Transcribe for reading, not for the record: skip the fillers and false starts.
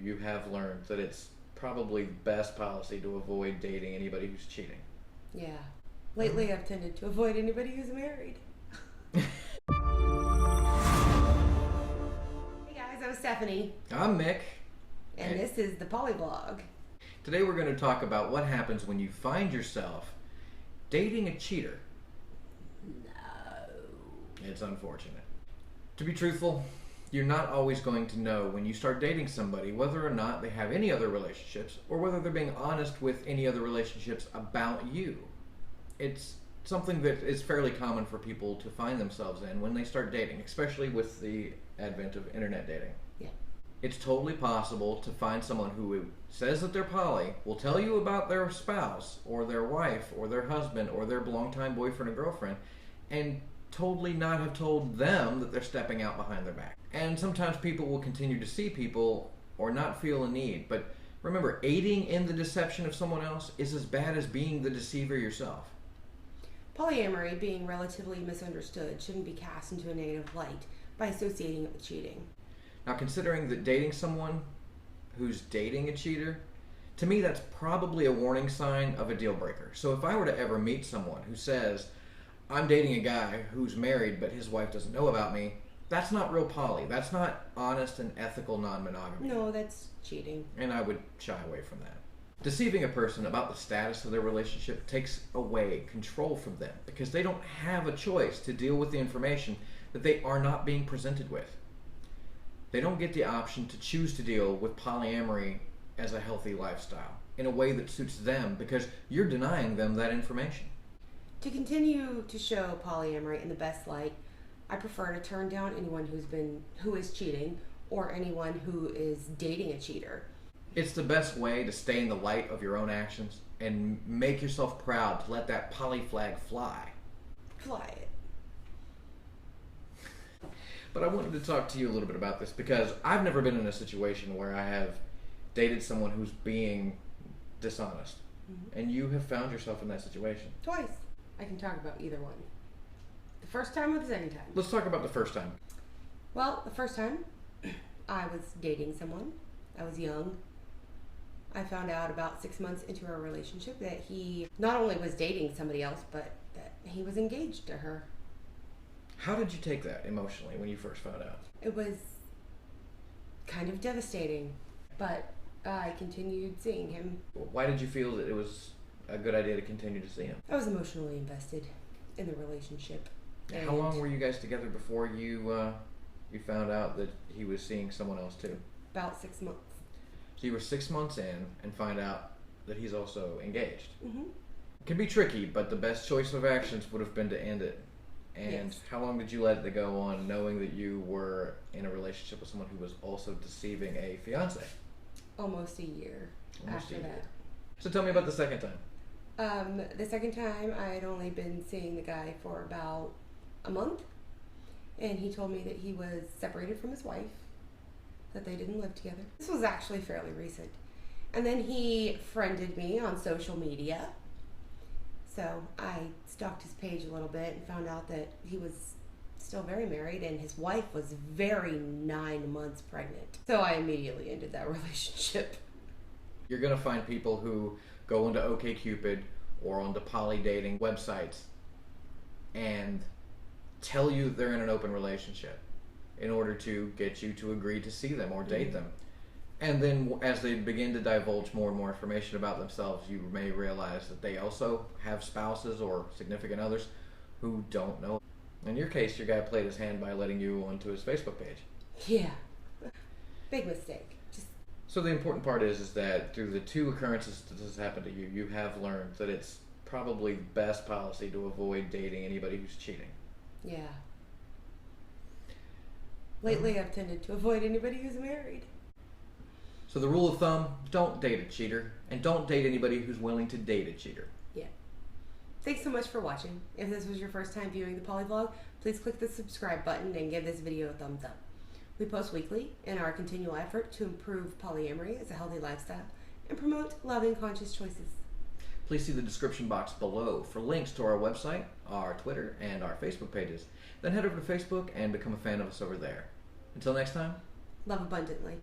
you have learned that it's probably the best policy to avoid dating anybody who's cheating. Yeah. Lately, I've tended to avoid anybody who's married. Hey guys, I'm Stephanie. I'm Mick. And this is the Polyblog. Today we're going to talk about what happens when you find yourself dating a cheater. No. It's unfortunate. To be truthful, you're not always going to know when you start dating somebody whether or not they have any other relationships or whether they're being honest with any other relationships about you. It's something that is fairly common for people to find themselves in when they start dating, especially with the advent of internet dating. Yeah. It's totally possible to find someone who says that they're poly, will tell you about their spouse or their wife or their husband or their longtime boyfriend or girlfriend, and totally not have told them that they're stepping out behind their back. And sometimes people will continue to see people or not feel a need. But remember, aiding in the deception of someone else is as bad as being the deceiver yourself. Polyamory, being relatively misunderstood, shouldn't be cast into a negative light by associating it with cheating. Now, considering that dating someone who's dating a cheater, to me that's probably a warning sign of a deal breaker. So if I were to ever meet someone who says, I'm dating a guy who's married but his wife doesn't know about me, that's not real poly. That's not honest and ethical non-monogamy. No, that's cheating. And I would shy away from that. Deceiving a person about the status of their relationship takes away control from them because they don't have a choice to deal with the information that they are not being presented with. They don't get the option to choose to deal with polyamory as a healthy lifestyle in a way that suits them because you're denying them that information. To continue to show polyamory in the best light, I prefer to turn down anyone who is cheating or anyone who is dating a cheater. It's the best way to stay in the light of your own actions and make yourself proud to let that poly flag fly. Fly it. But I wanted to talk to you a little bit about this because I've never been in a situation where I have dated someone who's being dishonest. Mm-hmm. And you have found yourself in that situation. Twice. I can talk about either one. The first time or the second time? Let's talk about the first time. Well, the first time, I was dating someone. I was young. I found out about 6 months into our relationship that he not only was dating somebody else, but that he was engaged to her. How did you take that emotionally when you first found out? It was kind of devastating, but I continued seeing him. Why did you feel that it was a good idea to continue to see him? I was emotionally invested in the relationship. How long were you guys together before you found out that he was seeing someone else too? About 6 months. So you were 6 months in and find out that he's also engaged. Mm-hmm. It can be tricky, but the best choice of actions would have been to end it. And yes. How long did you let it go on knowing that you were in a relationship with someone who was also deceiving a fiance? Almost a year after that. So tell me about the second time. The second time I had only been seeing the guy for about a month, and he told me that he was separated from his wife, that they didn't live together. This was actually fairly recent. And then he friended me on social media. So I stalked his page a little bit and found out that he was still very married and his wife was very 9 months pregnant. So I immediately ended that relationship. You're going to find people who go into OkCupid or onto poly dating websites and tell you that they're in an open relationship in order to get you to agree to see them or date them. And then as they begin to divulge more and more information about themselves, you may realize that they also have spouses or significant others who don't know. In your case, your guy played his hand by letting you onto his Facebook page. Yeah. Big mistake. So the important part is that through the two occurrences that this happened to you, you have learned that it's probably the best policy to avoid dating anybody who's cheating. Yeah. Lately, I've tended to avoid anybody who's married. So the rule of thumb, don't date a cheater, and don't date anybody who's willing to date a cheater. Yeah. Thanks so much for watching. If this was your first time viewing the Polyvlog, please click the subscribe button and give this video a thumbs up. We post weekly in our continual effort to improve polyamory as a healthy lifestyle and promote loving, conscious choices. Please see the description box below for links to our website, our Twitter, and our Facebook pages. Then head over to Facebook and become a fan of us over there. Until next time, love abundantly.